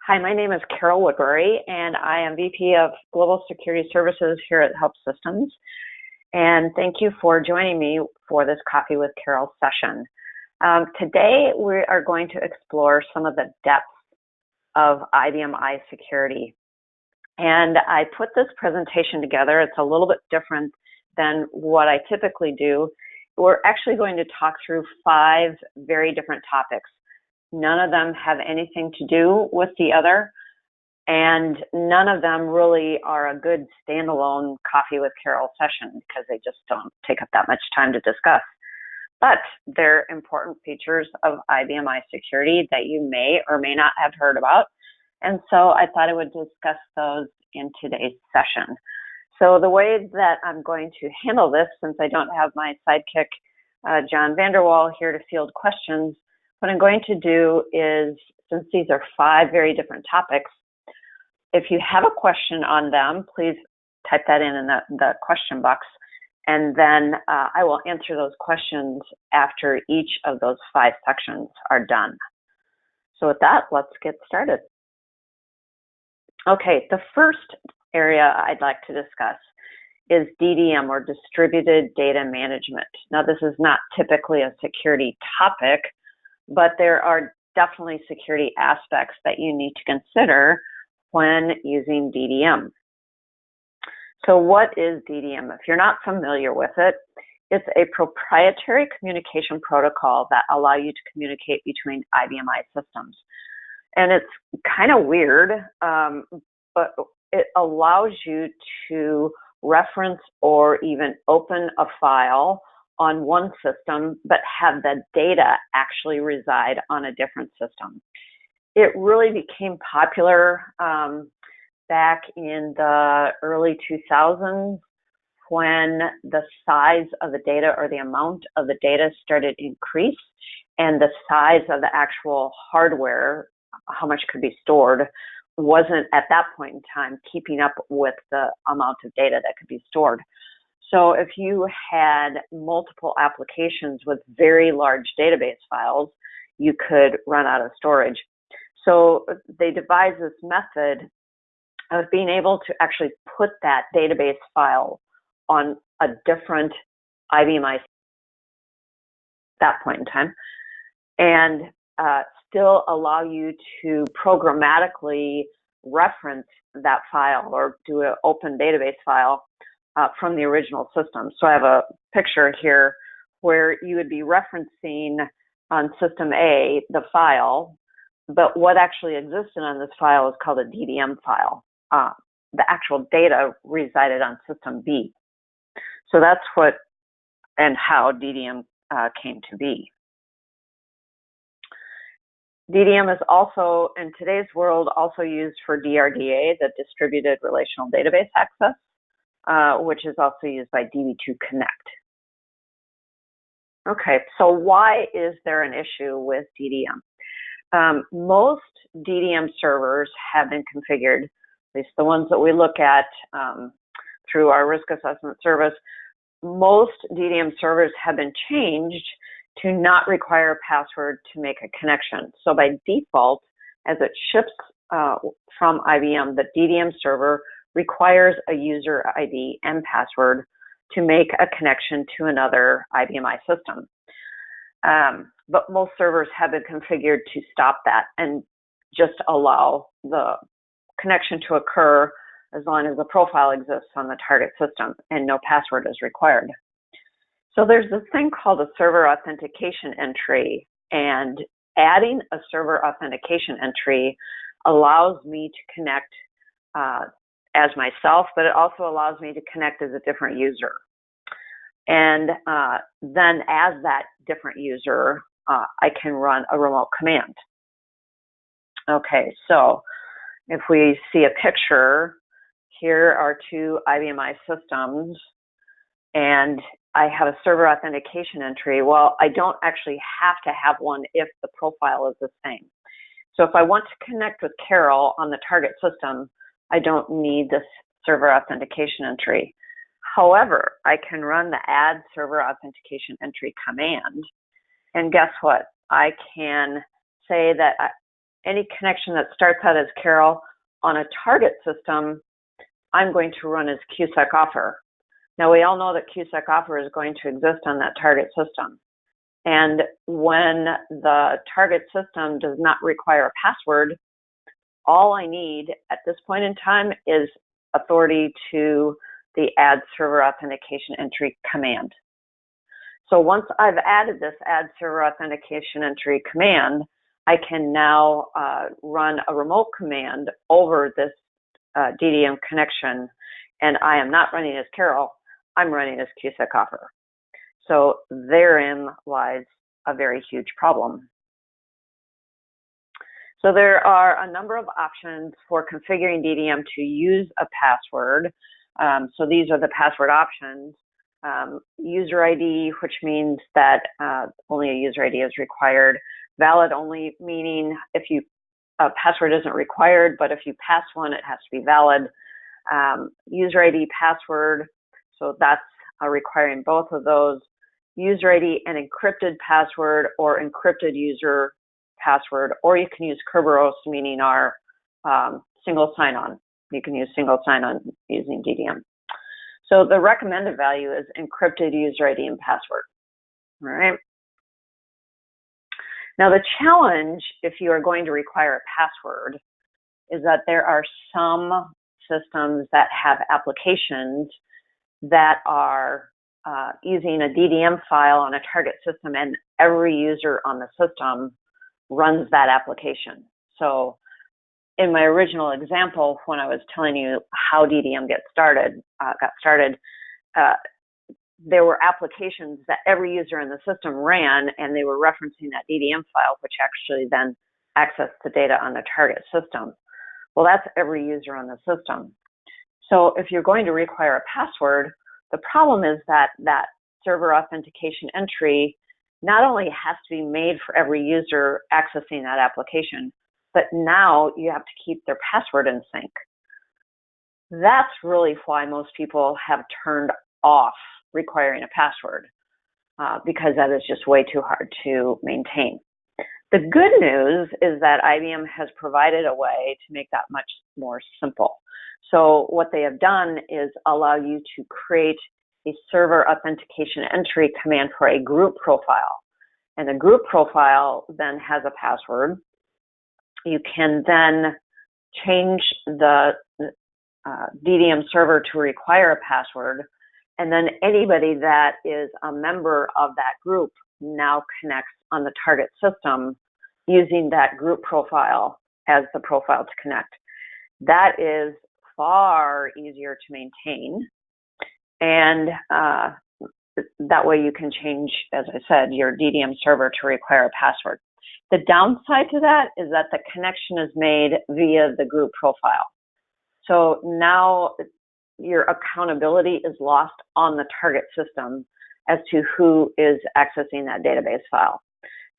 Hi, my name is Carol Woodbury, and I am VP of Global Security Services here at Help Systems. And thank you for joining me for this Coffee with Carol session. Today, we are going to explore some of the depths of IBM I security. And I put this presentation together. It's a little bit different than what I typically do. We're actually going to talk through 5 very different topics. None of them have anything to do with the other, and none of them really are a good standalone Coffee with Carol session because they just don't take up that much time to discuss. But they're important features of IBM I security that you may or may not have heard about, and so I thought I would discuss those in today's session. So the way that I'm going to handle this, since I don't have my sidekick, John Vanderwall, here to field questions, what I'm going to do is, since these are 5 very different topics, if you have a question on them, please type that in the question box, and then I will answer those questions after each of those 5 sections are done. So with that, let's get started. Okay, the first area I'd like to discuss is DDM, or Distributed Data Management. Now, this is not typically a security topic, but there are definitely security aspects that you need to consider when using DDM. So what is DDM? If you're not familiar with it, it's a proprietary communication protocol that allows you to communicate between IBM I systems. And it's kind of weird, but it allows you to reference or even open a file on one system, but have the data actually reside on a different system. It really became popular back in the early 2000s when the size of the data or the amount of the data started to increase, and the size of the actual hardware, how much could be stored, wasn't at that point in time keeping up with the amount of data that could be stored. So if you had multiple applications with very large database files, you could run out of storage. So they devised this method of being able to actually put that database file on a different IBM I at that point in time, and still allow you to programmatically reference that file or do an open database file from the original system. So I have a picture here where you would be referencing on system A the file, but what actually existed on this file is called a DDM file. The actual data resided on system B. So that's what and how DDM came to be. DDM is also, in today's world, also used for DRDA, the Distributed Relational Database Access, which is also used by DB2 Connect. Okay, so why is there an issue with DDM? Most DDM servers have been configured, at least the ones that we look at through our risk assessment service. Most DDM servers have been changed to not require a password to make a connection. So by default, as it ships from IBM, the DDM server requires a user ID and password to make a connection to another IBM I system. But most servers have been configured to stop that and just allow the connection to occur as long as the profile exists on the target system and no password is required. So there's this thing called a server authentication entry, and adding a server authentication entry allows me to connect as myself, but it also allows me to connect as a different user. And then as that different user, I can run a remote command. Okay, so if we see a picture, here are 2 IBM I systems, and I have a server authentication entry. Well, I don't actually have to have one if the profile is the same. So if I want to connect with Carol on the target system, I don't need this server authentication entry. However, I can run the add server authentication entry command, and guess what? I can say that any connection that starts out as Carol on a target system, I'm going to run as QSYS offer. Now, we all know that QSYS offer is going to exist on that target system. And when the target system does not require a password, all I need at this point in time is authority to the add server authentication entry command. So once I've added this add server authentication entry command, I can now run a remote command over this DDM connection, and I am not running as Carol, I'm running as QSYS offer. So therein lies a very huge problem. So there are a number of options for configuring DDM to use a password. So these are the password options. User ID, which means that only a user ID is required. Valid only, meaning if a password isn't required, but if you pass one, it has to be valid. User ID password, so that's requiring both of those. User ID and encrypted password or encrypted user password, or you can use Kerberos, meaning our single sign-on. You can use single sign-on using DDM. So the recommended value is encrypted user ID and password. All right. Now the challenge, if you are going to require a password, is that there are some systems that have applications that are using a DDM file on a target system, and every user on the system runs that application. So in my original example, when I was telling you how DDM got started, there were applications that every user in the system ran, and they were referencing that DDM file, which actually then accessed the data on the target system. Well, that's every user on the system. So if you're going to require a password, the problem is that that server authentication entry not only has to be made for every user accessing that application, but now you have to keep their password in sync. That's really why most people have turned off requiring a password, because that is just way too hard to maintain. The good news is that IBM has provided a way to make that much more simple. So what they have done is allow you to create a server authentication entry command for a group profile. And the group profile then has a password. You can then change the DDM server to require a password, and then anybody that is a member of that group now connects on the target system using that group profile as the profile to connect. That is far easier to maintain, and that way you can change, as I said, your DDM server to require a password. The downside to that is that the connection is made via the group profile. So now your accountability is lost on the target system as to who is accessing that database file.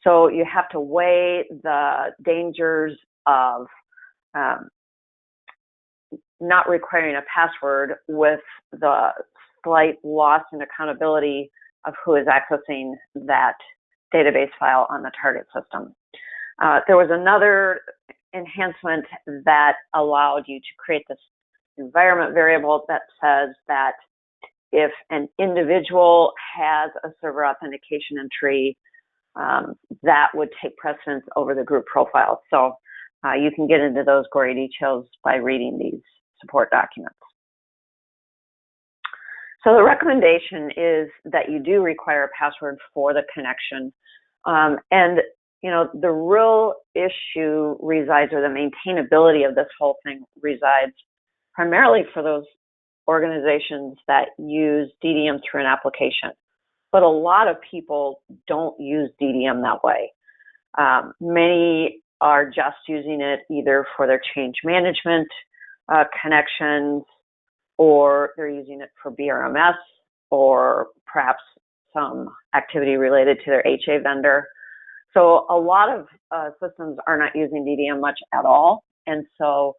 So you have to weigh the dangers of not requiring a password with the slight loss in accountability of who is accessing that database file on the target system. There was another enhancement that allowed you to create this environment variable that says that if an individual has a server authentication entry, that would take precedence over the group profile. So you can get into those gory details by reading these support documents. So the recommendation is that you do require a password for the connection. And you know, the real issue resides, or the maintainability of this whole thing resides primarily for those organizations that use DDM through an application. But a lot of people don't use DDM that way. Many are just using it either for their change management connections, or they're using it for BRMS, or perhaps some activity related to their HA vendor. So a lot of systems are not using DDM much at all, and so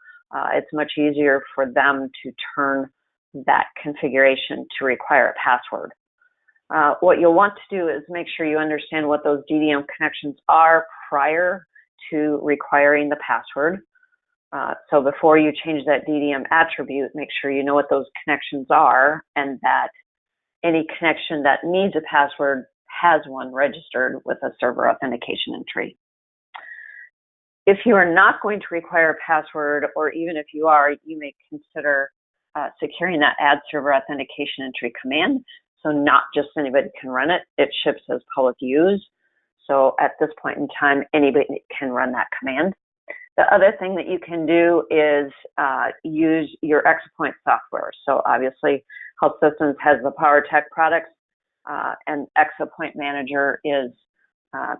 it's much easier for them to turn that configuration to require a password. What you'll want to do is make sure you understand what those DDM connections are prior to requiring the password. So before you change that DDM attribute, make sure you know what those connections are and that any connection that needs a password has one registered with a server authentication entry. If you are not going to require a password, or even if you are, you may consider securing that add server authentication entry command. So not just anybody can run it. It ships as public use. So at this point in time, anybody can run that command. The other thing that you can do is use your Exapoint software. So obviously, Health Systems has the PowerTech products, and Exapoint Manager is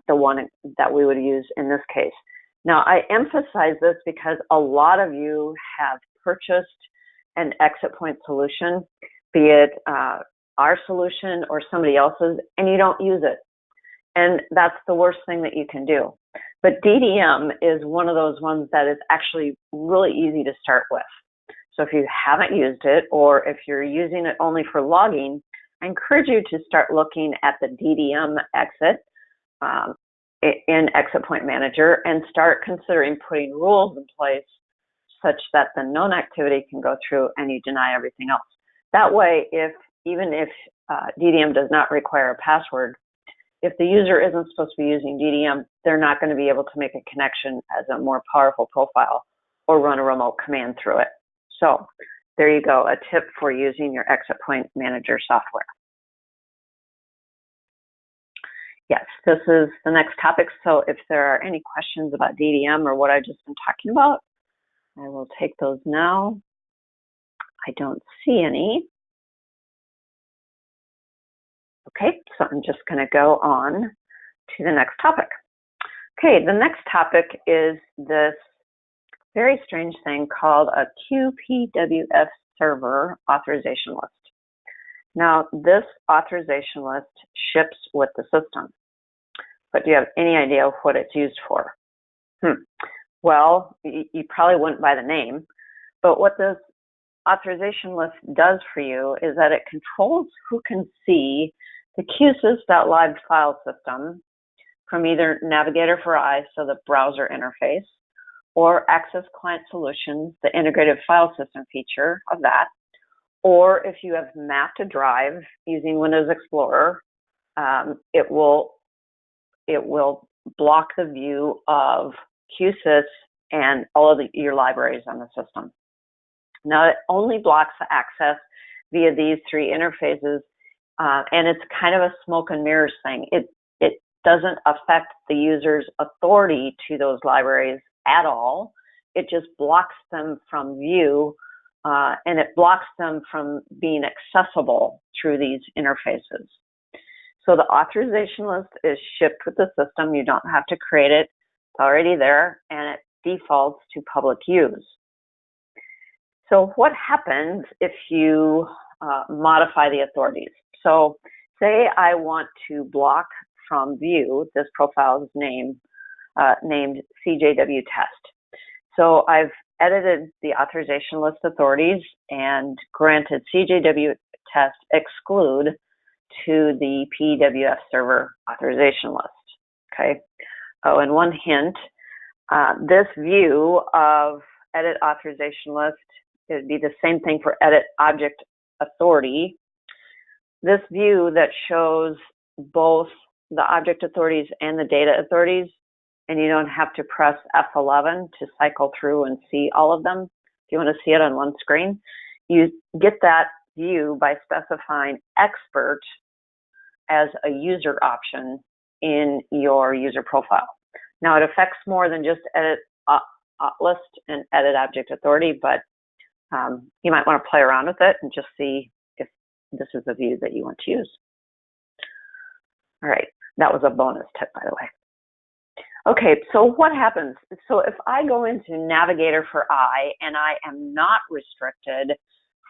the one that we would use in this case. Now, I emphasize this because a lot of you have purchased an Exapoint solution, be it our solution or somebody else's, and you don't use it. And that's the worst thing that you can do. But DDM is one of those ones that is actually really easy to start with. So if you haven't used it, or if you're using it only for logging, I encourage you to start looking at the DDM exit in Exapoint Manager and start considering putting rules in place such that the known activity can go through and you deny everything else. That way, even if DDM does not require a password, if the user isn't supposed to be using DDM, they're not going to be able to make a connection as a more powerful profile or run a remote command through it. So there you go, a tip for using your Exapoint Manager software. Yes, this is the next topic. So if there are any questions about DDM or what I've just been talking about, I will take those now. I don't see any. Okay, so I'm just going to go on to the next topic. Okay, the next topic is this very strange thing called a QPWS server authorization list. Now, this authorization list ships with the system, but do you have any idea what it's used for? Well, you probably wouldn't by the name, but what this authorization list does for you is that it controls who can see the QSYS.LIB file system from either Navigator for I, so the browser interface, or Access Client Solutions, the integrated file system feature of that, or if you have mapped a drive using Windows Explorer, it will block the view of QSYS and all of your libraries on the system. Now, it only blocks the access via these three interfaces, and it's kind of a smoke and mirrors thing. It doesn't affect the user's authority to those libraries at all. It just blocks them from view, and it blocks them from being accessible through these interfaces. So the authorization list is shipped with the system. You don't have to create it. It's already there, and it defaults to public use. So what happens if you modify the authorities? So say I want to block from view this profile's name named CJW test. So I've edited the authorization list authorities and granted CJW test exclude to the PWS server authorization list. Okay. Oh, and one hint, this view of edit authorization list, it would be the same thing for edit object authority. This view that shows both the object authorities and the data authorities, and you don't have to press F11 to cycle through and see all of them. If you want to see it on one screen, you get that view by specifying expert as a user option in your user profile. Now, it affects more than just edit list and edit object authority, but you might want to play around with it and just see if this is the view that you want to use. All right, that was a bonus tip, by the way. Okay, so what happens? So if I go into Navigator for I and I am not restricted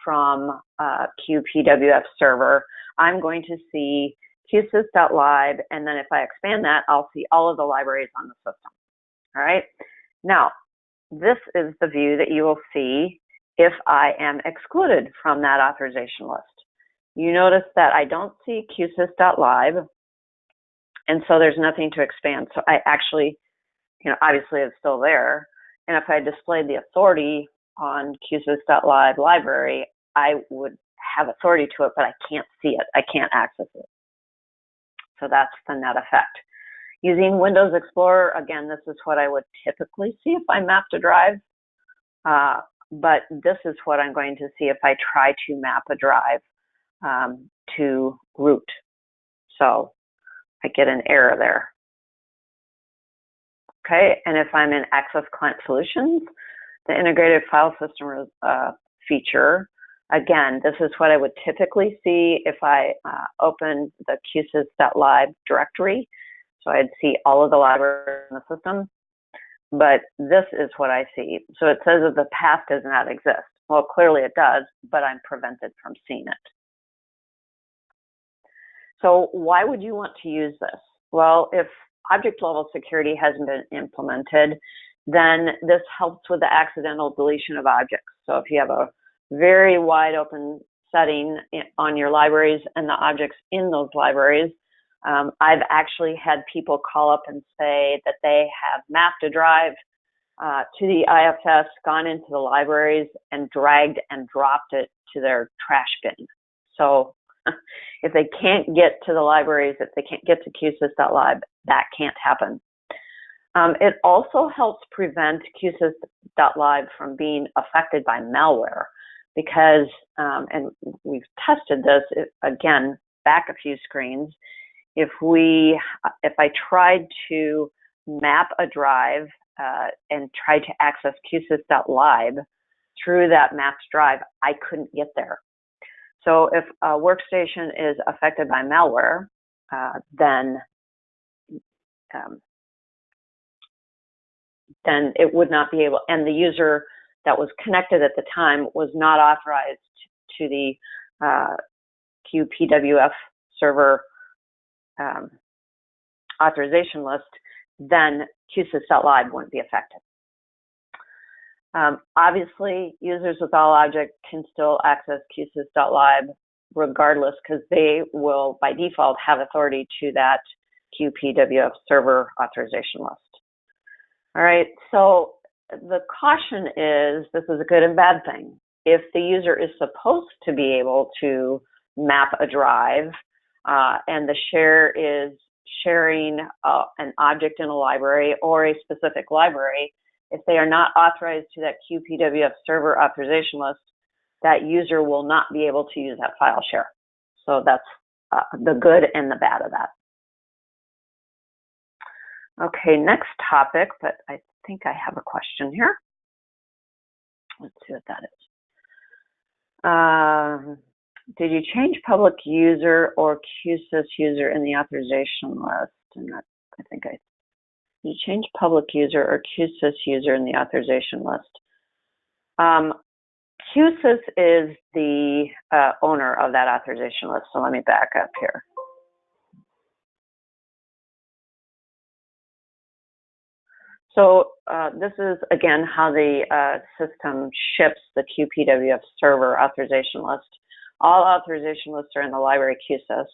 from QPWS server, I'm going to see QSYS.LIB, and then if I expand that, I'll see all of the libraries on the system. All right, now this is the view that you will see if I am excluded from that authorization list. You notice that I don't see QSYS.LIB, and so there's nothing to expand. So I actually obviously it's still there. And if I displayed the authority on QSYS.LIB library, I would have authority to it, but I can't see it. I can't access it. So that's the net effect. Using Windows Explorer, again, this is what I would typically see if I mapped a drive. But this is what I'm going to see if I try to map a drive to root. So I get an error there. Okay, and if I'm in Access Client Solutions, the Integrated File System feature, again, this is what I would typically see if I open the QSYS.LIB directory. So I'd see all of the libraries in the system, but this is what I see. So it says that the path does not exist. Well, clearly it does, but I'm prevented from seeing it. So why would you want to use this? Well, if object level security hasn't been implemented, then this helps with the accidental deletion of objects. So if you have a very wide open setting on your libraries and the objects in those libraries, I've actually had people call up and say that they have mapped a drive to the IFS, gone into the libraries, and dragged and dropped it to their trash bin. So if they can't get to the libraries, if they can't get to QSYS.LIB, that can't happen. It also helps prevent QSYS.LIB from being affected by malware because, and we've tested this, again, back a few screens, if I tried to map a drive and tried to access QSYS.LIB through that mapped drive, I couldn't get there. So if a workstation is affected by malware, then it would not be able, and the user that was connected at the time was not authorized to the QPWF server authorization list, then QSYS.LIB wouldn't be affected. Obviously, users with all object can still access QSYS.LIB regardless because they will, by default, have authority to that QPWF server authorization list. All right, so the caution is this is a good and bad thing. If the user is supposed to be able to map a drive and the share is sharing an object in a library or a specific library, if they are not authorized to that QPWF server authorization list, that user will not be able to use that file share. So that's the good and the bad of that. Okay, next topic, but I think I have a question here. Let's see what that is. Did you change public user or QSYS user in the authorization list? And that, I think did you change public user or QSYS user in the authorization list? QSYS is the owner of that authorization list. So let me back up here. So this is, again, how the system ships the QPWF server authorization list. All authorization lists are in the library QSYS,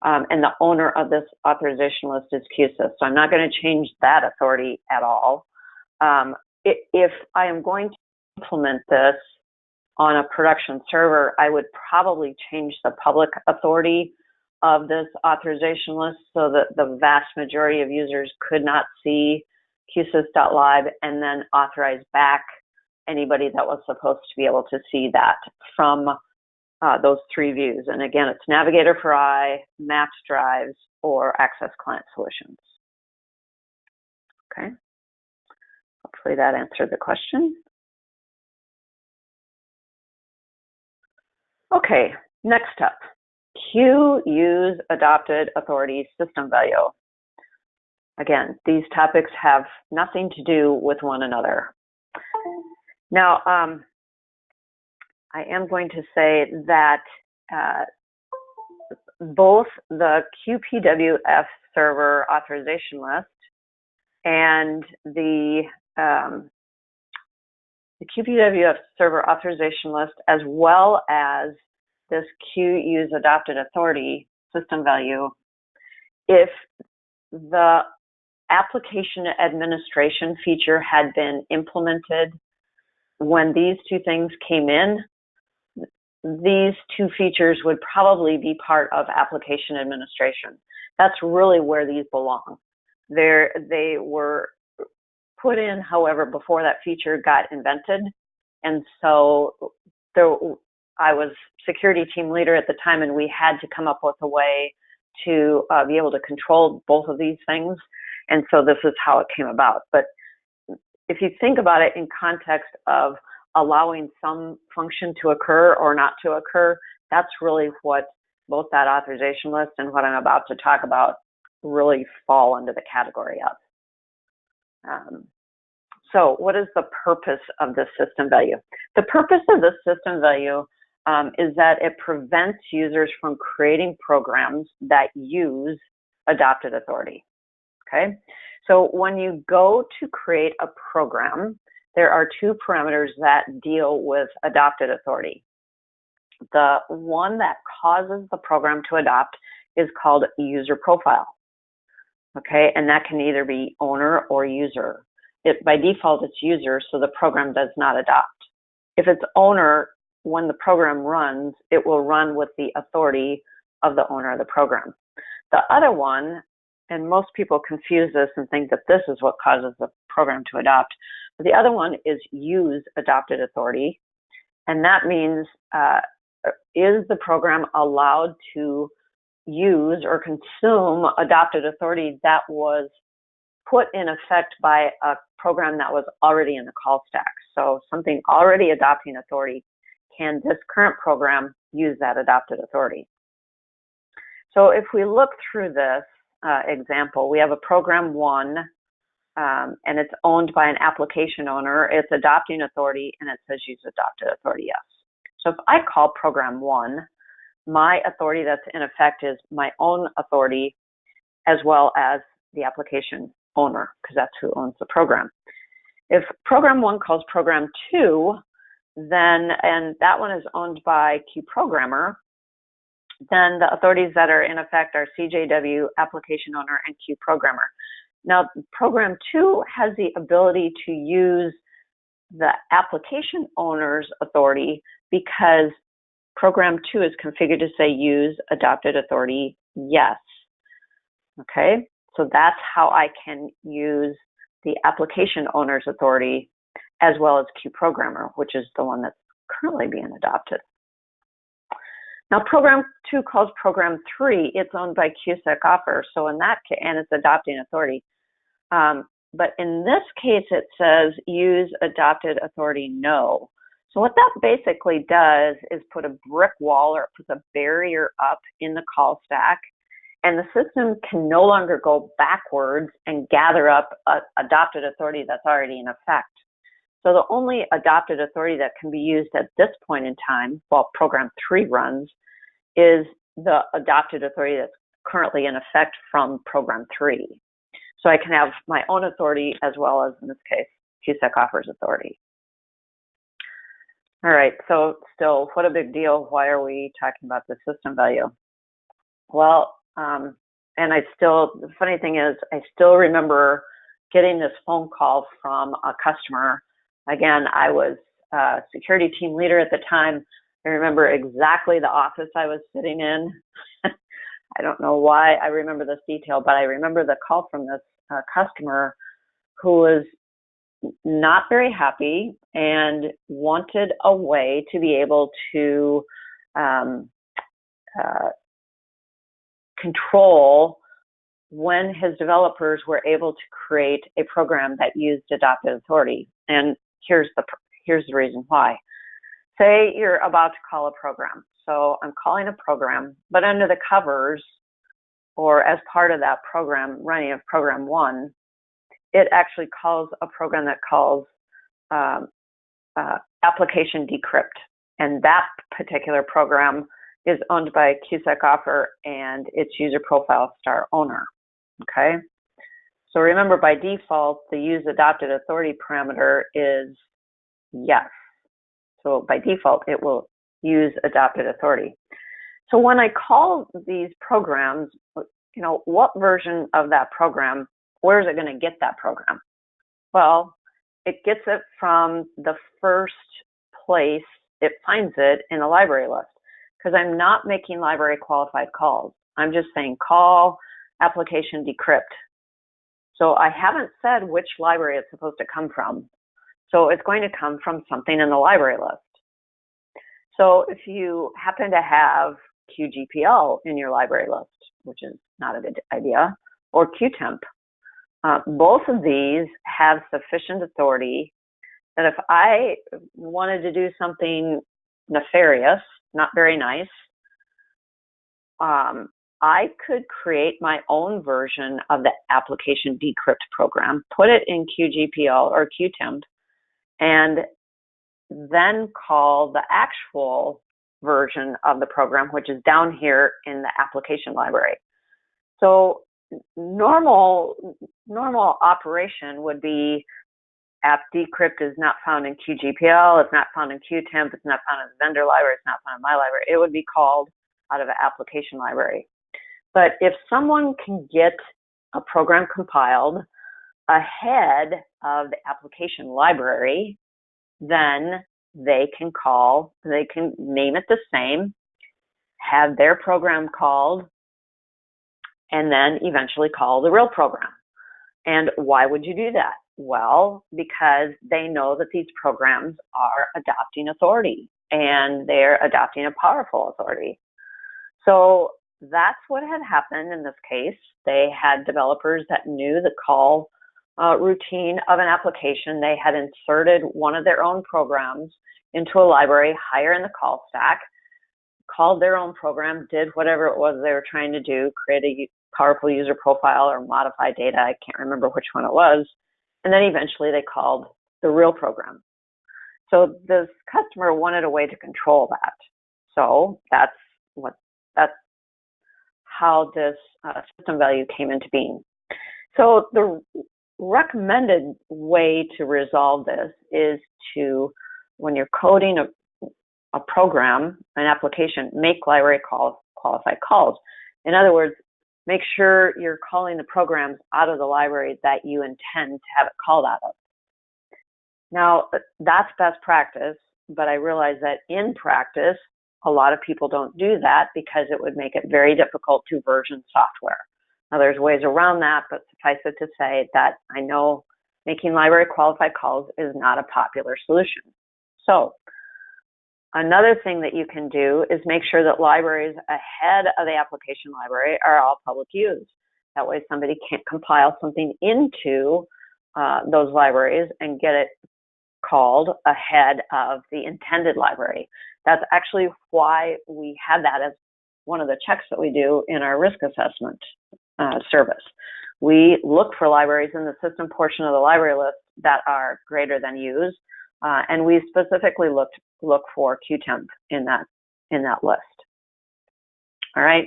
and the owner of this authorization list is QSYS. So I'm not going to change that authority at all. If I am going to implement this on a production server, I would probably change the public authority of this authorization list so that the vast majority of users could not see QSYS.LIB and then authorize back anybody that was supposed to be able to see that from those three views. And again, it's Navigator for I, Mapped Drives, or Access Client Solutions. Okay. Hopefully that answered the question. Okay, next up, QUse Adopted Authority System Value. Again, these topics have nothing to do with one another. Now, I am going to say that both the QPWF server authorization list and the QPWF server authorization list, as well as this QUse Adopted Authority system value, if the application administration feature had been implemented, when these two things came in, these two features would probably be part of application administration. That's really where these belong. They were put in, however, before that feature got invented. And so I was security team leader at the time, and we had to come up with a way to be able to control both of these things. And so this is how it came about. But if you think about it in context of allowing some function to occur or not to occur, that's really what both that authorization list and what I'm about to talk about really fall under the category of. So what is the purpose of this system value? The purpose of this system value is that it prevents users from creating programs that use adopted authority. Okay, so when you go to create a program, there are two parameters that deal with adopted authority. The one that causes the program to adopt is called user profile. Okay, and that can either be owner or user. By default, it's user, so the program does not adopt. If it's owner, when the program runs, it will run with the authority of the owner of the program. The other one, and most people confuse this and think that this is what causes the program to adopt, but the other one is use adopted authority, and that means is the program allowed to use or consume adopted authority that was put in effect by a program that was already in the call stack. So something already adopting authority, can this current program use that adopted authority? So if we look through this example, we have a program 1, and it's owned by an application owner. It's adopting authority, and it says use adopted authority, yes. So if I call program 1, my authority that's in effect is my own authority as well as the application owner, because that's who owns the program. If program 1 calls program 2, then, and that one is owned by QProgrammer, then the authorities that are in effect are CJW, application owner, and QProgrammer. Now, program 2 has the ability to use the application owner's authority because program 2 is configured to say use adopted authority, yes. Okay, so that's how I can use the application owner's authority as well as QProgrammer, which is the one that's currently being adopted. Now, program 2 calls program 3. It's owned by QSYS.LIB, so in that case, and it's adopting authority. But in this case, it says use adopted authority no. So what that basically does is put a brick wall, or it puts a barrier up in the call stack, and the system can no longer go backwards and gather up adopted authority that's already in effect. So the only adopted authority that can be used at this point in time, while program 3 runs, is the adopted authority that's currently in effect from program 3. So I can have my own authority as well as, in this case, QSYS.LIB's authority. All right, so still, what a big deal. Why are we talking about the system value? Well, and the funny thing is, I still remember getting this phone call from a customer. Again, I was a security team leader at the time. I remember exactly the office I was sitting in. I don't know why I remember this detail, but I remember the call from this customer who was not very happy and wanted a way to be able to control when his developers were able to create a program that used adopted authority. And here's the reason why. Say you're about to call a program. So I'm calling a program, but under the covers, or as part of that program, running of program 1, it actually calls a program that calls application decrypt. And that particular program is owned by QSYS.LIB and its user profile star owner. Okay. So remember, by default, the use adopted authority parameter is yes. So by default, it will use adopted authority. So when I call these programs, what version of that program where's it going to get that program? Well, it gets it from the first place it finds it in the library list, because I'm not making library qualified calls. I'm just saying call application decrypt. So I haven't said which library it's supposed to come from. So it's going to come from something in the library list. So if you happen to have QGPL in your library list, which is not a good idea, or QTemp, both of these have sufficient authority that if I wanted to do something nefarious, not very nice, I could create my own version of the application decrypt program, put it in QGPL or QTemp, and then call the actual version of the program, which is down here in the application library. So normal operation would be app decrypt is not found in QGPL, it's not found in QTemp, it's not found in the vendor library, it's not found in my library. It would be called out of an application library. But if someone can get a program compiled ahead of the application library, then they can name it the same, have their program called, and then eventually call the real program. And why would you do that? Well, because they know that these programs are adopting authority, and they're adopting a powerful authority. So that's what had happened in this case. They had developers that knew the call routine of an application. They had inserted one of their own programs into a library higher in the call stack, called their own program, did whatever it was they were trying to do, create a powerful user profile or modify data. I can't remember which one it was. And then eventually they called the real program. So this customer wanted a way to control that. So that's how this system value came into being. So the recommended way to resolve this is to, when you're coding a program, an application, make library qualified calls. In other words, make sure you're calling the programs out of the library that you intend to have it called out of. Now, that's best practice, but I realize that in practice, a lot of people don't do that because it would make it very difficult to version software. Now, there's ways around that, but suffice it to say that I know making library qualified calls is not a popular solution. So another thing that you can do is make sure that libraries ahead of the application library are all public use. That way somebody can't compile something into those libraries and get it called ahead of the intended library. That's actually why we have that as one of the checks that we do in our risk assessment service. We look for libraries in the system portion of the library list that are greater than use, and we specifically look for QTemp in that list. All right,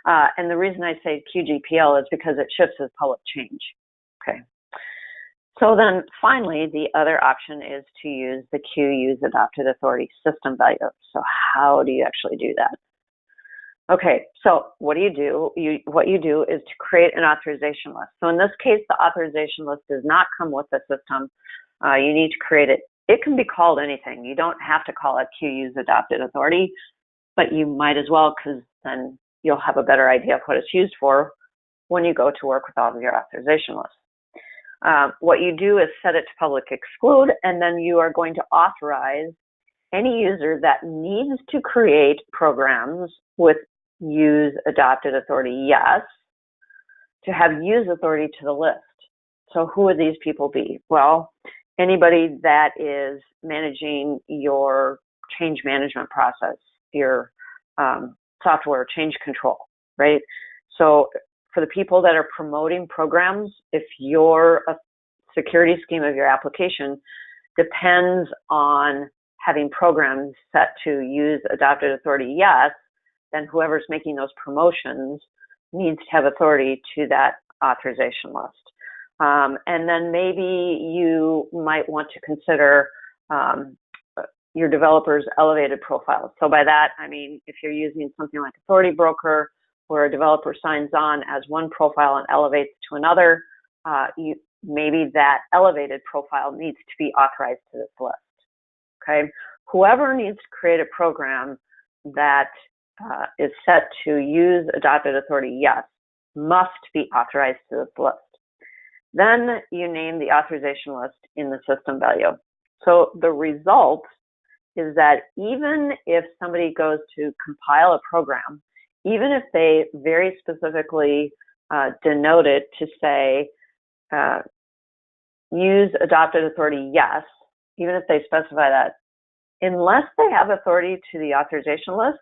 and the reason I say QGPL is because it ships as public change. Okay. So then finally, the other option is to use the QUSE adopted authority system value. So how do you actually do that? Okay, so what you do is to create an authorization list. So in this case, the authorization list does not come with the system. You need to create it. It can be called anything. You don't have to call it QUSE adopted authority, but you might as well, because then you'll have a better idea of what it's used for when you go to work with all of your authorization lists. What you do is set it to public exclude, and then you are going to authorize any user that needs to create programs with use adopted authority yes to have use authority to the list. So who would these people be? Well, anybody that is managing your change management process, your software change control, right? So for the people that are promoting programs, if your security scheme of your application depends on having programs set to use adopted authority yes, then whoever's making those promotions needs to have authority to that authorization list. And then maybe you might want to consider your developer's elevated profiles. So by that, I mean, if you're using something like Authority Broker, where a developer signs on as one profile and elevates to another, maybe that elevated profile needs to be authorized to this list. Okay, whoever needs to create a program that is set to use adopted authority yes must be authorized to this list. Then you name the authorization list in the system value. So the result is that even if somebody goes to compile a program, even if they very specifically denote it to say use adopted authority yes, even if they specify that, unless they have authority to the authorization list,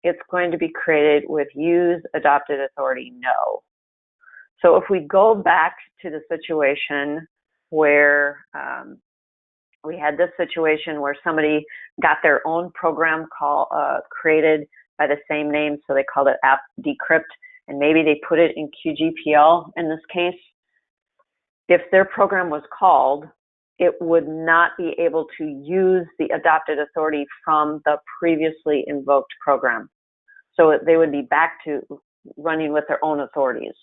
it's going to be created with use adopted authority no. So if we go back to the situation where we had this situation where somebody got their own program created by the same name, so they called it app decrypt, and maybe they put it in QGPL in this case. If their program was called, it would not be able to use the adopted authority from the previously invoked program. So they would be back to running with their own authorities.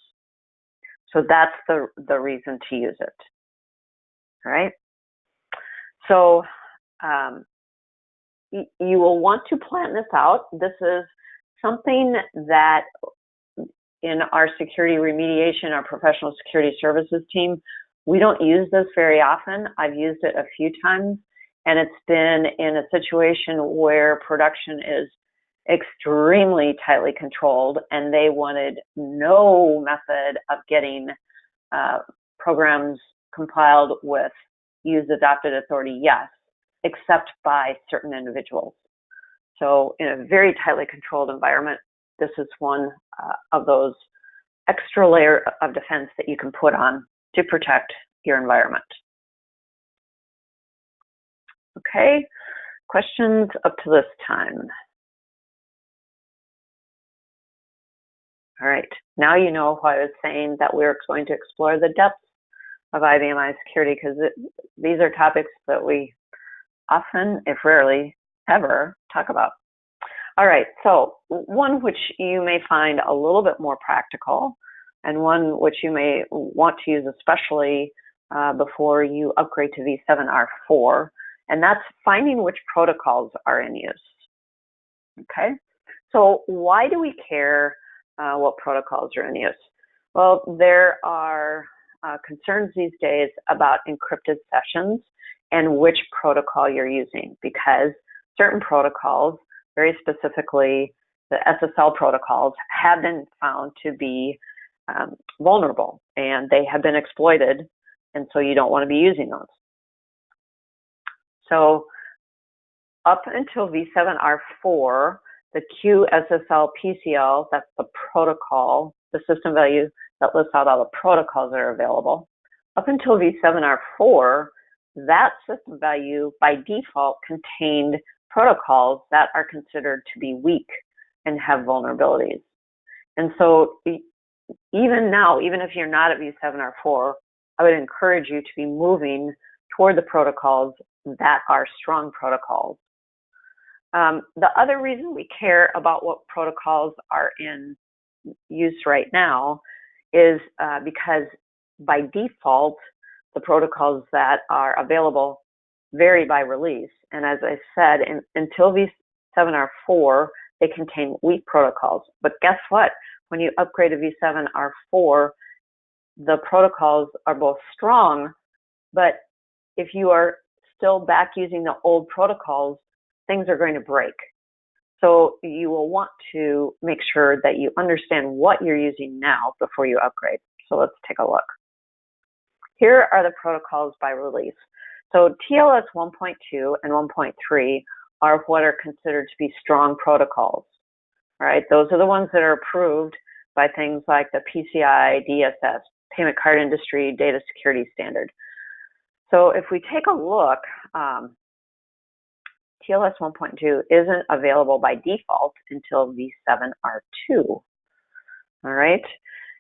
So that's the reason to use it. All right. So you will want to plan this out. This is something that in our security remediation, our professional security services team, we don't use this very often. I've used it a few times, and it's been in a situation where production is extremely tightly controlled, and they wanted no method of getting programs compiled with use adopted authority yes, except by certain individuals. So in a very tightly controlled environment, this is one of those extra layer of defense that you can put on to protect your environment. Okay, questions up to this time? All right, now you know why I was saying that we're going to explore the depths of IBM security, because these are topics that we often, if rarely, ever talk about. All right, so one which you may find a little bit more practical, and one which you may want to use especially before you upgrade to v7.r4, and that's finding which protocols are in use. Okay, so why do we care what protocols are in use? Well, there are concerns these days about encrypted sessions and which protocol you're using, because certain protocols, very specifically the SSL protocols, have been found to be vulnerable, and they have been exploited, and so you don't want to be using those. So up until v7.r4, the QSYS.LIB, that's the protocol, the system value that lists out all the protocols that are available. Up until v7.r4, that system value by default contained protocols that are considered to be weak and have vulnerabilities. And so even now, even if you're not at v7.r4, I would encourage you to be moving toward the protocols that are strong protocols. The other reason we care about what protocols are in use right now is because by default, the protocols that are available vary by release. And as I said, until v7.r4, they contain weak protocols. But guess what? When you upgrade to v7.r4, the protocols are both strong, but if you are still back using the old protocols, things are going to break. So you will want to make sure that you understand what you're using now before you upgrade. So let's take a look. Here are the protocols by release. So TLS 1.2 and 1.3 are what are considered to be strong protocols. All right, those are the ones that are approved by things like the PCI DSS, Payment Card Industry Data Security Standard. So if we take a look, TLS 1.2 isn't available by default until v7.r2. All right.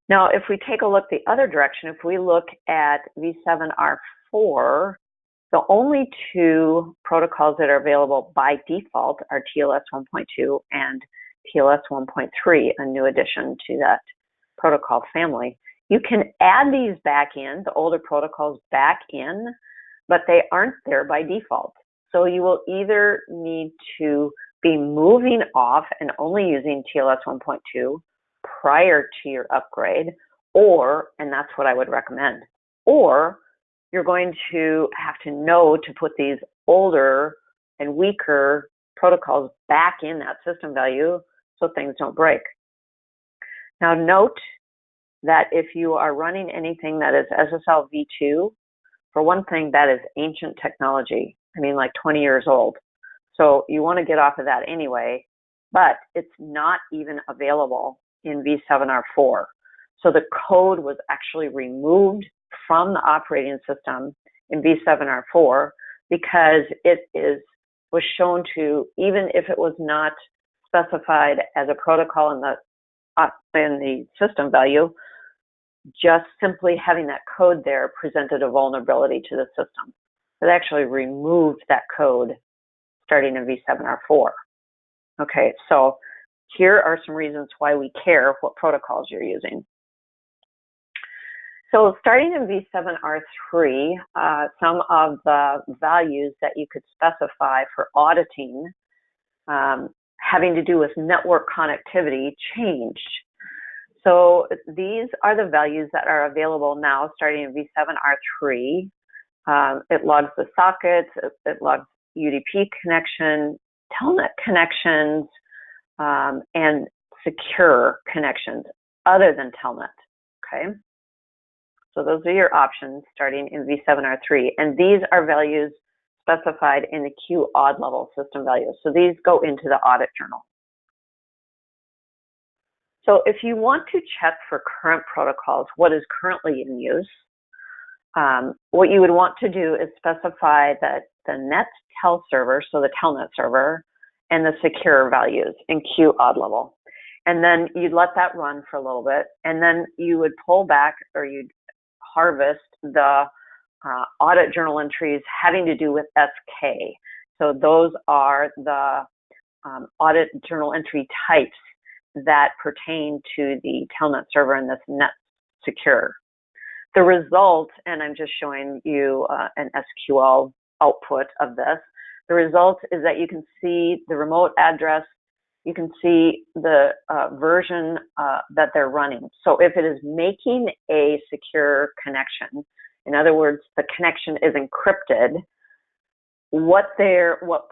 Now, if we take a look the other direction, if we look at v7.r4, the only two protocols that are available by default are TLS 1.2 and TLS 1.3, a new addition to that protocol family. You can add these back in, the older protocols back in, but they aren't there by default. So you will either need to be moving off and only using TLS 1.2 prior to your upgrade, or, and that's what I would recommend, or you're going to have to know to put these older and weaker protocols back in that system value so things don't break. Now note that if you are running anything that is SSL v2, for one thing, that is ancient technology. I mean, like 20 years old. So you want to get off of that anyway, but it's not even available in v7.r4. So the code was actually removed from the operating system in v7.r4 because was shown to, even if it was not specified as a protocol in the system value, just simply having that code there presented a vulnerability to the system. It actually removed that code starting in v7.r4. Okay, so here are some reasons why we care what protocols you're using. So starting in v7.r3, some of the values that you could specify for auditing having to do with network connectivity changed. So these are the values that are available now starting in v7.r3. It logs the sockets, it logs UDP connection, telnet connections, and secure connections other than telnet, okay? So those are your options starting in v7.r3. And these are values specified in the QOD level system values. So these go into the audit journal. So if you want to check for current protocols, what is currently in use, what you would want to do is specify that the net tel server, so the telnet server, and the secure values in QOD level. And then you'd let that run for a little bit, and then you would pull back, or you'd harvest the audit journal entries having to do with SK. So those are the audit journal entry types that pertain to the telnet server and this net secure. The result, and I'm just showing you an SQL output of this, the result is that you can see the remote address, you can see the version that they're running. So if it is making a secure connection, in other words, the connection is encrypted, what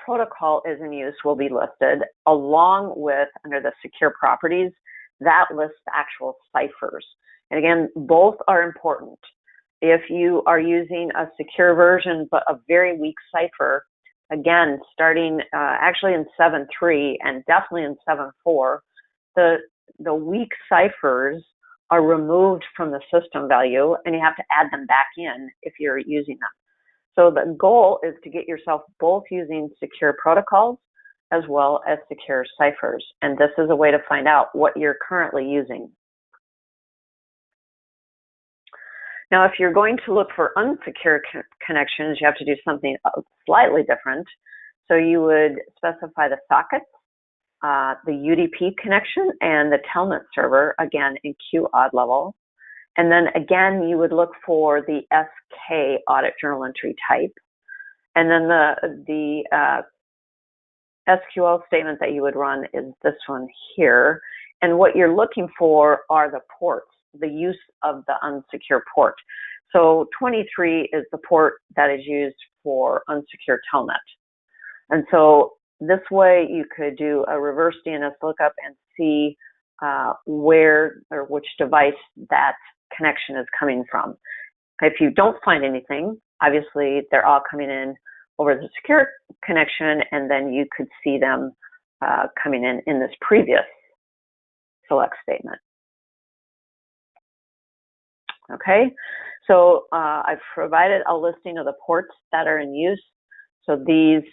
protocol is in use will be listed, along with, under the secure properties, that lists the actual ciphers. And again, both are important. If you are using a secure version but a very weak cipher, again, starting actually in 7.3 and definitely in 7.4, the weak ciphers are removed from the system value, and you have to add them back in if you're using them. So the goal is to get yourself both using secure protocols as well as secure ciphers. And this is a way to find out what you're currently using. Now, if you're going to look for unsecure connections, you have to do something slightly different. So you would specify the sockets, the UDP connection, and the telnet server, again, in QOD level. And then again, you would look for the SK audit journal entry type. And then the SQL statement that you would run is this one here. And what you're looking for are the ports, the use of the unsecure port. So 23 is the port that is used for unsecure telnet. And so this way you could do a reverse DNS lookup and see where or which device that connection is coming from. If you don't find anything, obviously they're all coming in over the secure connection, and then you could see them coming in this previous select statement. Okay, so I've provided a listing of the ports that are in use. So these,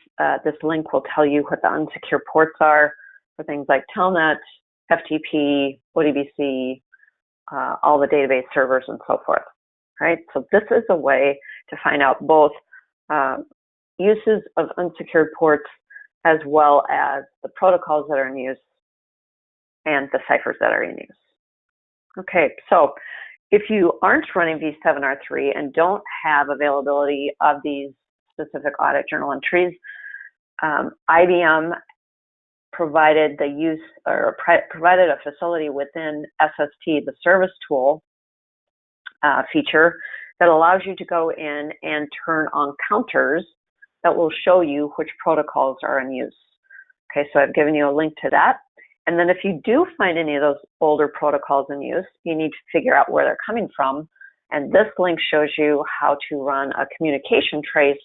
this link will tell you what the unsecure ports are for things like Telnet, FTP, ODBC, all the database servers and so forth, right? So this is a way to find out both uses of unsecured ports as well as the protocols that are in use and the ciphers that are in use. Okay, so If you aren't running V7R3 and don't have availability of these specific audit journal entries, IBM provided the use or provided a facility within SST, the service tool feature, that allows you to go in and turn on counters that will show you which protocols are in use. Okay, so I've given you a link to that. And then if you do find any of those older protocols in use, you need to figure out where they're coming from. And this link shows you how to run a communication trace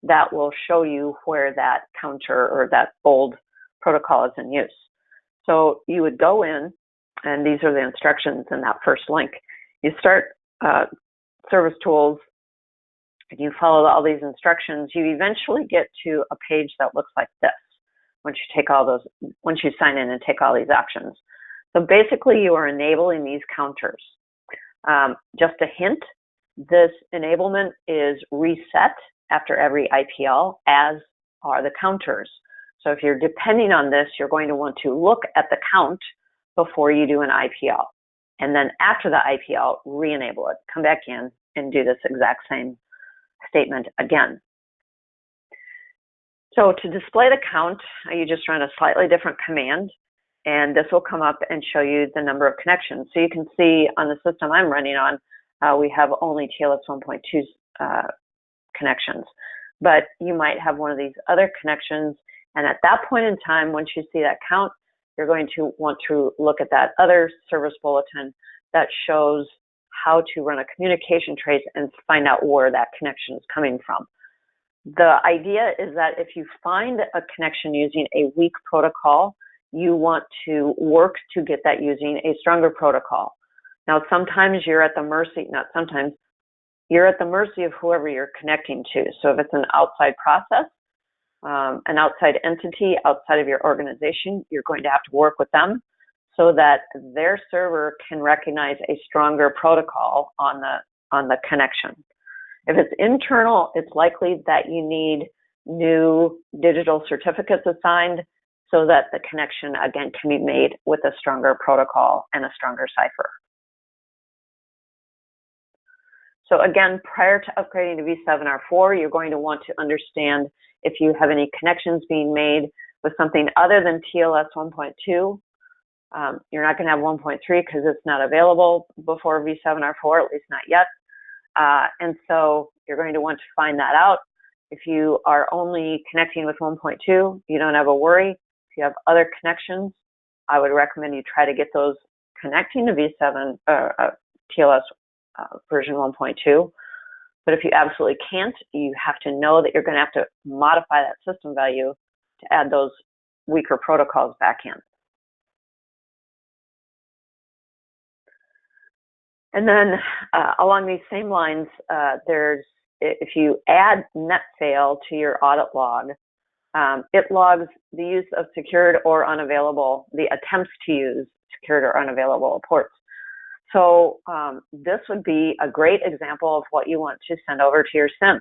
that will show you where that counter or that old protocol is in use. So you would go in, and these are the instructions in that first link. You start service tools, and you follow all these instructions. You eventually get to a page that looks like this once you sign in and take all these actions. So basically, you are enabling these counters. Just a hint, this enablement is reset after every IPL, as are the counters. So if you're depending on this, you're going to want to look at the count before you do an IPL. And then after the IPL, re-enable it. Come back in and do this exact same statement again. So to display the count, you just run a slightly different command, and this will come up and show you the number of connections. So you can see on the system I'm running on, we have only TLS 1.2 connections. But you might have one of these other connections, and at that point in time, once you see that count, you're going to want to look at that other service bulletin that shows how to run a communication trace and find out where that connection is coming from. The idea is that if you find a connection using a weak protocol, you want to work to get that using a stronger protocol. Now, sometimes you're at the mercy, not sometimes, you're at the mercy of whoever you're connecting to. So if it's an outside process, an outside entity outside of your organization, you're going to have to work with them so that their server can recognize a stronger protocol on the connection. If it's internal, it's likely that you need new digital certificates assigned so that the connection, again, can be made with a stronger protocol and a stronger cipher. So again, prior to upgrading to V7R4, you're going to want to understand if you have any connections being made with something other than TLS 1.2. You're not going to have 1.3 because it's not available before V7R4, at least not yet. And so you're going to want to find that out. If you are only connecting with 1.2, you don't have a worry. If you have other connections, I would recommend you try to get those connecting to V7 TLS version 1.2. But if you absolutely can't, you have to know that you're going to have to modify that system value to add those weaker protocols back in. And then along these same lines, if you add net fail to your audit log, it logs the use of secured or unavailable, the attempts to use secured or unavailable ports. So this would be a great example of what you want to send over to your SIM.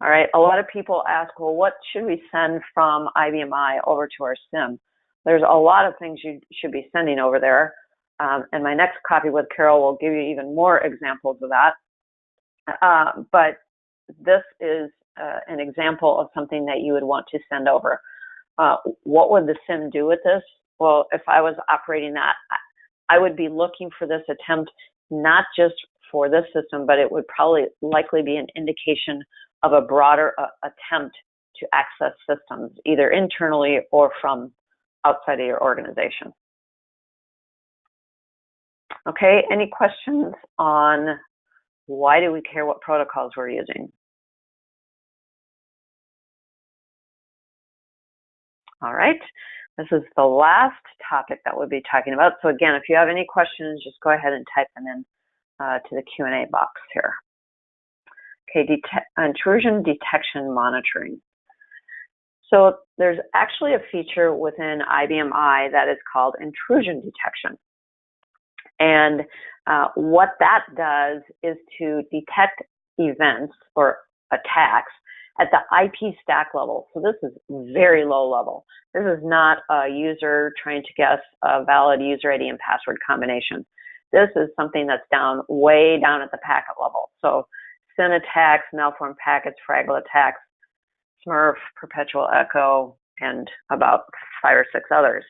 All right, a lot of people ask, well, what should we send from IBM I over to our SIM? There's a lot of things you should be sending over there. And my next copy with Carol will give you even more examples of that. But this is an example of something that you would want to send over. What would the SIM do with this? Well, if I was operating that, I would be looking for this attempt, not just for this system, but it would probably likely be an indication of a broader attempt to access systems, either internally or from outside of your organization. Okay, any questions on why do we care what protocols we're using? All right, this is the last topic that we'll be talking about. So again, if you have any questions, just go ahead and type them in to the Q&A box here. Okay, intrusion detection monitoring. So there's actually a feature within IBM I that is called intrusion detection. And what that does is to detect events or attacks at the IP stack level. So this is very low level. This is not a user trying to guess a valid user ID and password combination. this is something that's down, way down at the packet level. So SYN attacks, malformed packets, Fraggle attacks, Smurf, perpetual echo, and about 5 or 6 others.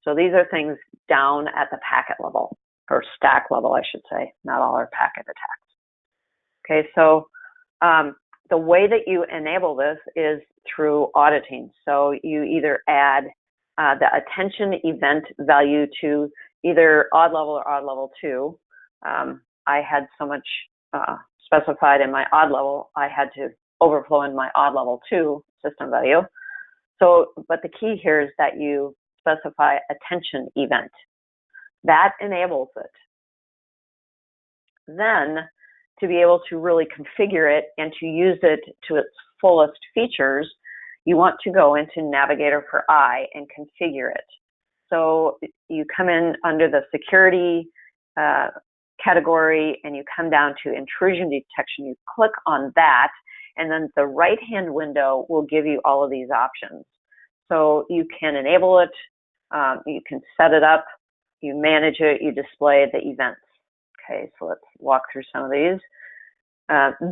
So these are things down at the packet level, or stack level, I should say. Not all are packet attacks. Okay, so the way that you enable this is through auditing. So you either add the attention event value to either odd level or odd level 2. I had so much specified in my odd level, I had to overflow in my odd level 2 system value. So, but the key here is that you specify attention event. That enables it. Then, to be able to really configure it and to use it to its fullest features, you want to go into Navigator for I and configure it. So you come in under the security category and you come down to intrusion detection. You click on that, and then the right-hand window will give you all of these options. So you can enable it, you can set it up, you manage it, you display the events. Okay, so let's walk through some of these.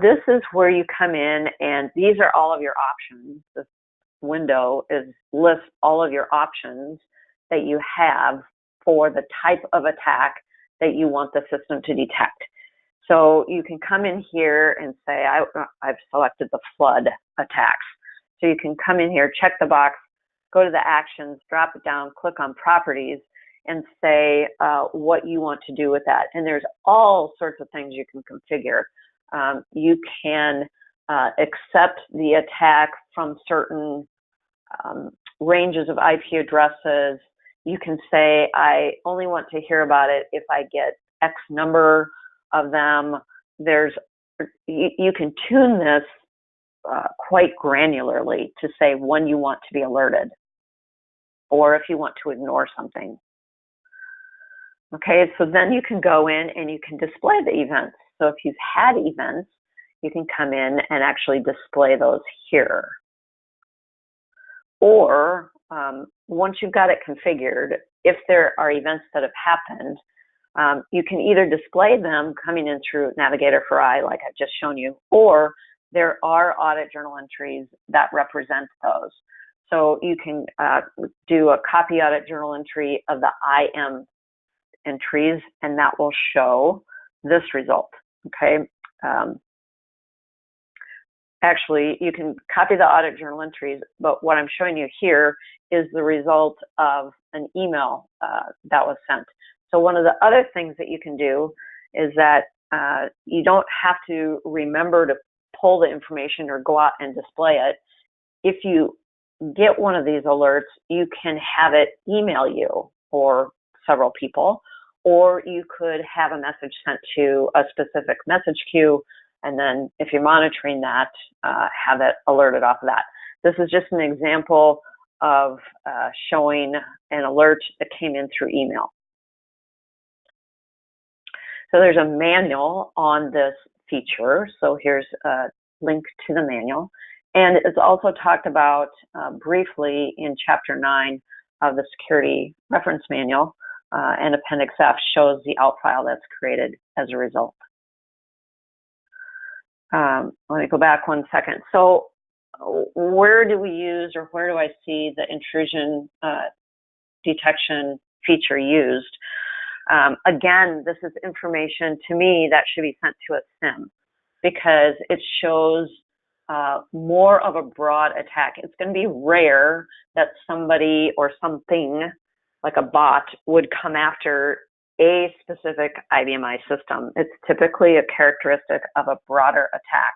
This is where you come in, and these are all of your options. This window lists all of your options that you have for the type of attack that you want the system to detect. So you can come in here and say, I've selected the flood attacks. So you can come in here, check the box, go to the actions, drop it down, click on properties, and say what you want to do with that. And there's all sorts of things you can configure. You can accept the attack from certain ranges of IP addresses. You can say, I only want to hear about it if I get X number of them. You can tune this quite granularly to say when you want to be alerted, or if you want to ignore something. Okay, so then you can go in and you can display the events. So if you've had events, you can come in and actually display those here. Or once you've got it configured, if there are events that have happened, you can either display them coming in through Navigator for I, like I've just shown you, or there are audit journal entries that represent those. So you can do a copy audit journal entry of the IM entries, and that will show this result. Okay. Actually, you can copy the audit journal entries, but what I'm showing you here is the result of an email that was sent. So one of the other things that you can do is that you don't have to remember to pull the information or go out and display it. If you get one of these alerts, you can have it email you or several people, or you could have a message sent to a specific message queue, and then if you're monitoring that, have it alerted off of that. This is just an example of showing an alert that came in through email. So there's a manual on this feature. So here's a link to the manual. And it's also talked about briefly in Chapter 9 of the Security Reference Manual, and Appendix F shows the out file that's created as a result. Let me go back one second. So where do we use, or where do I see the intrusion detection feature used? Again, this is information to me that should be sent to a SIM, because it shows more of a broad attack. It's going to be rare that somebody or something like a bot would come after a specific IBM I system. It's typically a characteristic of a broader attack.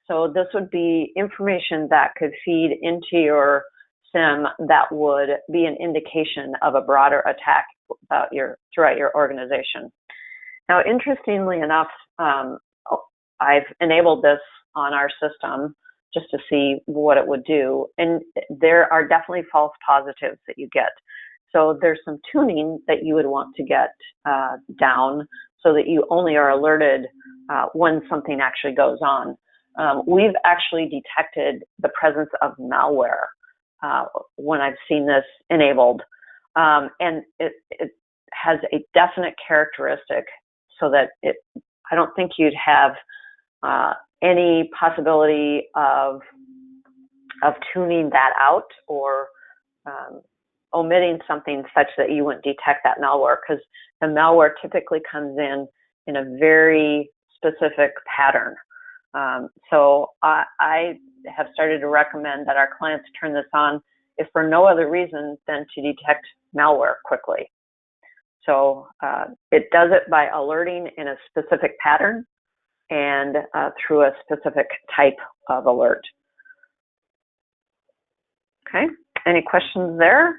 So this would be information that could feed into your SIM that would be an indication of a broader attack throughout your organization. Now, interestingly enough, I've enabled this on our system just to see what it would do, and there are definitely false positives that you get. So there's some tuning that you would want to get down so that you only are alerted when something actually goes on. We've actually detected the presence of malware when I've seen this enabled. And has a definite characteristic, so that I don't think you'd have any possibility of tuning that out or omitting something such that you wouldn't detect that malware, because the malware typically comes in a very specific pattern. So I have started to recommend that our clients turn this on, if for no other reason than to detect malware quickly. So it does it by alerting in a specific pattern and through a specific type of alert. Okay, any questions there?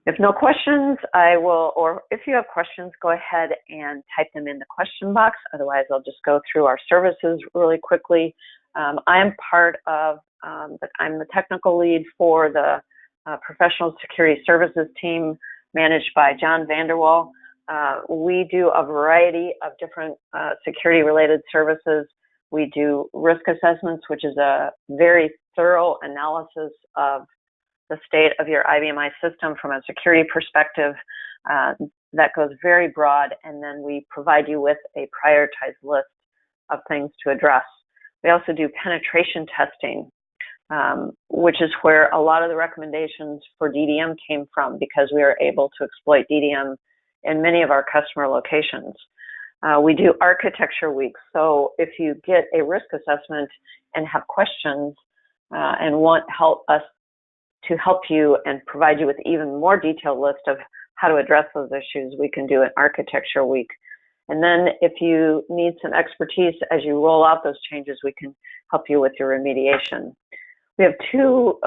If no questions, I will, or if you have questions, go ahead and type them in the question box. Otherwise, I'll just go through our services really quickly. I am part of, I'm the technical lead for the professional security services team managed by John Vanderwall. We do a variety of different security-related services. We do risk assessments, which is a very thorough analysis of the state of your IBMI system from a security perspective. That goes very broad, and then we provide you with a prioritized list of things to address. We also do penetration testing, which is where a lot of the recommendations for DDM came from, because we are able to exploit DDM in many of our customer locations. We do architecture weeks, so if you get a risk assessment and have questions and want us to help you and provide you with even more detailed list of how to address those issues, we can do an architecture week. And then if you need some expertise as you roll out those changes, we can help you with your remediation. We have two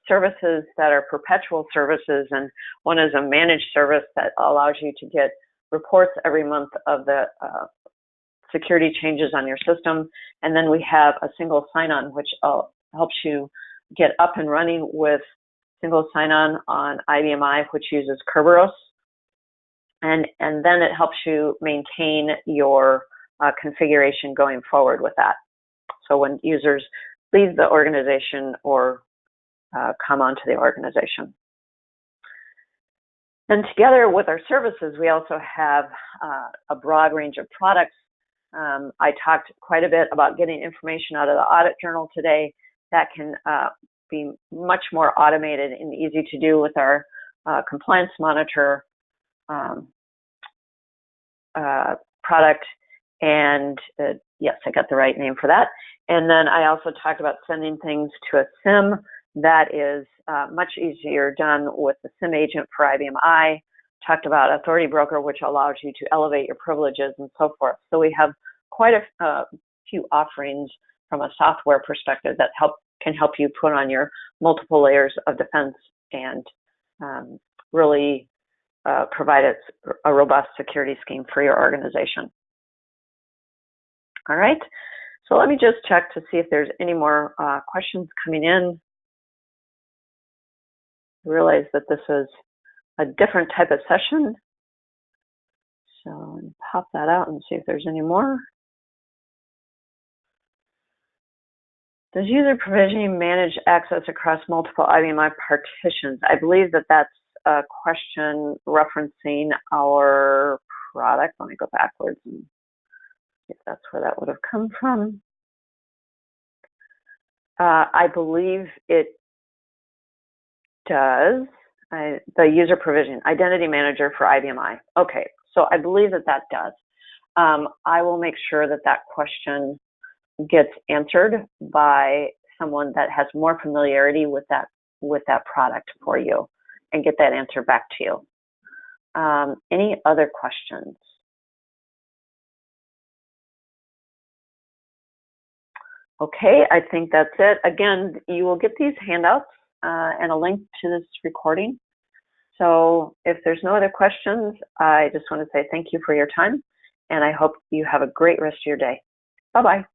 services that are perpetual services, and one is a managed service that allows you to get reports every month of the security changes on your system. And then we have a single sign-on, which helps you get up and running with single sign-on on IBMI, which uses Kerberos. And then it helps you maintain your configuration going forward with that. So when users leave the organization or come onto the organization. And together with our services, we also have a broad range of products. I talked quite a bit about getting information out of the audit journal today. That can be much more automated and easy to do with our compliance monitor product. And yes, I got the right name for that. And then I also talked about sending things to a SIM. That is much easier done with the SIM agent for IBMI. Talked about Authority Broker, which allows you to elevate your privileges and so forth. So we have quite a few offerings from a software perspective that can help you put on your multiple layers of defense and really provide a robust security scheme for your organization. All right, so let me just check to see if there's any more questions coming in. I realize that this is a different type of session. So pop that out and see if there's any more. Does user provisioning manage access across multiple IBMI partitions? I believe that that's a question referencing our product. Let me go backwards and see if that's where that would have come from. I believe it does. The user provision, identity manager for IBMI. Okay, so I believe that that does. I will make sure that that question gets answered by someone that has more familiarity with that product for you and get that answer back to you. Any other questions? Okay, I think that's it. Again, you will get these handouts and a link to this recording. So if there's no other questions, I just want to say thank you for your time, and I hope you have a great rest of your day. Bye-bye.